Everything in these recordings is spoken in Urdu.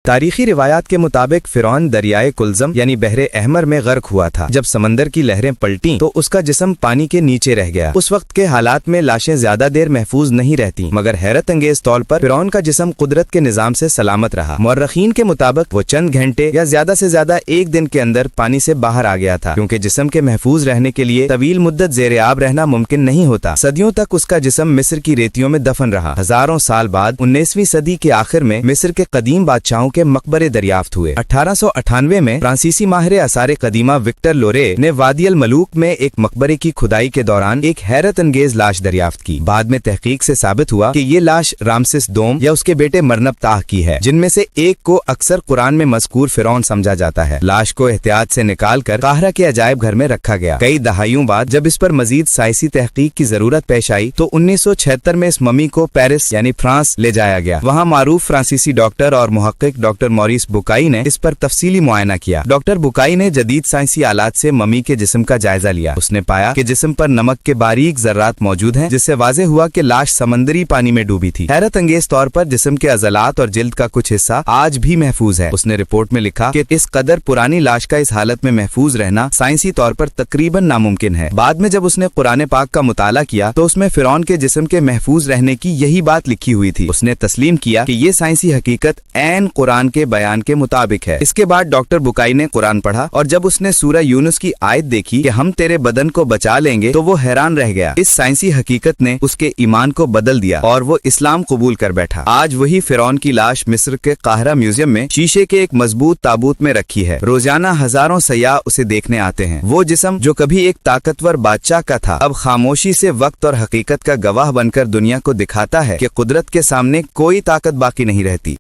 تاریخی روایات کے مطابق فرعون دریائے کلزم یعنی بحر احمر میں غرق ہوا تھا۔ جب سمندر کی لہریں پلٹیں تو اس کا جسم پانی کے نیچے رہ گیا۔ اس وقت کے حالات میں لاشیں زیادہ دیر محفوظ نہیں رہتی، مگر حیرت انگیز طور پر فرعون کا جسم قدرت کے نظام سے سلامت رہا۔ مورخین کے مطابق وہ چند گھنٹے یا زیادہ سے زیادہ ایک دن کے اندر پانی سے باہر آ گیا تھا، کیونکہ جسم کے محفوظ رہنے کے لیے طویل مدت زیر آب رہنا ممکن نہیں ہوتا۔ صدیوں تک اس کا جسم مصر کی ریتیوں میں دفن رہا۔ ہزاروں سال بعد 19ویں صدی کے آخر میں مصر کے قدیم بادشاہوں کے مقبرے دریافت ہوئے۔ 1898 میں فرانسیسی ماہر آثار قدیمہ وکٹر لورے نے وادی الملوک میں ایک مقبرے کی کھدائی کے دوران ایک حیرت انگیز لاش دریافت کی۔ بعد میں تحقیق سے ثابت ہوا کہ یہ لاش رامسس دوم یا اس کے بیٹے مرنب تاہ کی ہے، جن میں سے ایک کو اکثر قرآن میں مذکور فرعون سمجھا جاتا ہے۔ لاش کو احتیاط سے نکال کر قاہرہ کے عجائب گھر میں رکھا گیا۔ کئی دہائیوں بعد جب اس پر مزید سائنسی تحقیق کی ضرورت پیش آئی تو 1976 میں اس ممی کو پیرس یعنی فرانس لے جایا گیا۔ وہاں معروف فرانسیسی ڈاکٹر اور محقق ڈاکٹر موریس بوکائی نے اس پر تفصیلی معائنہ کیا۔ ڈاکٹر بوکائی نے جدید سائنسی آلات سے ممی کے جسم کا جائزہ لیا۔ اس نے پایا کہ جسم پر نمک کے باریک ذرات موجود ہیں، جس سے واضح ہوا کہ لاش سمندری پانی میں ڈوبی تھی۔ حیرت انگیز طور پر جسم کے عضلات اور جلد کا کچھ حصہ آج بھی محفوظ ہے۔ اس نے رپورٹ میں لکھا کہ اس قدر پرانی لاش کا اس حالت میں محفوظ رہنا سائنسی طور پر تقریباً ناممکن ہے۔ بعد میں جب اس نے قرآن پاک کا مطالعہ کیا تو اس میں فرعون کے جسم کے محفوظ رہنے کی یہی بات لکھی ہوئی تھی۔ اس نے تسلیم کیا کہ یہ سائنسی حقیقت عین قرآن کے بیان کے مطابق ہے۔ اس کے بعد ڈاکٹر بوکائی نے قرآن پڑھا اور جب اس نے سورہ یونس کی آیت دیکھی کہ ہم تیرے بدن کو بچا لیں گے تو وہ حیران رہ گیا۔ اس سائنسی حقیقت نے اس کے ایمان کو بدل دیا اور وہ اسلام قبول کر بیٹھا۔ آج وہی فرعون کی لاش مصر کے قاہرہ میوزیم میں شیشے کے ایک مضبوط تابوت میں رکھی ہے۔ روزانہ ہزاروں سیاح اسے دیکھنے آتے ہیں۔ وہ جسم جو کبھی ایک طاقتور بادشاہ کا تھا اب خاموشی سے وقت اور حقیقت کا گواہ بن کر دنیا کو دکھاتا ہے کہ قدرت کے سامنے کوئی طاقت باقی نہیں رہتی۔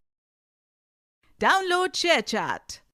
Download share chat.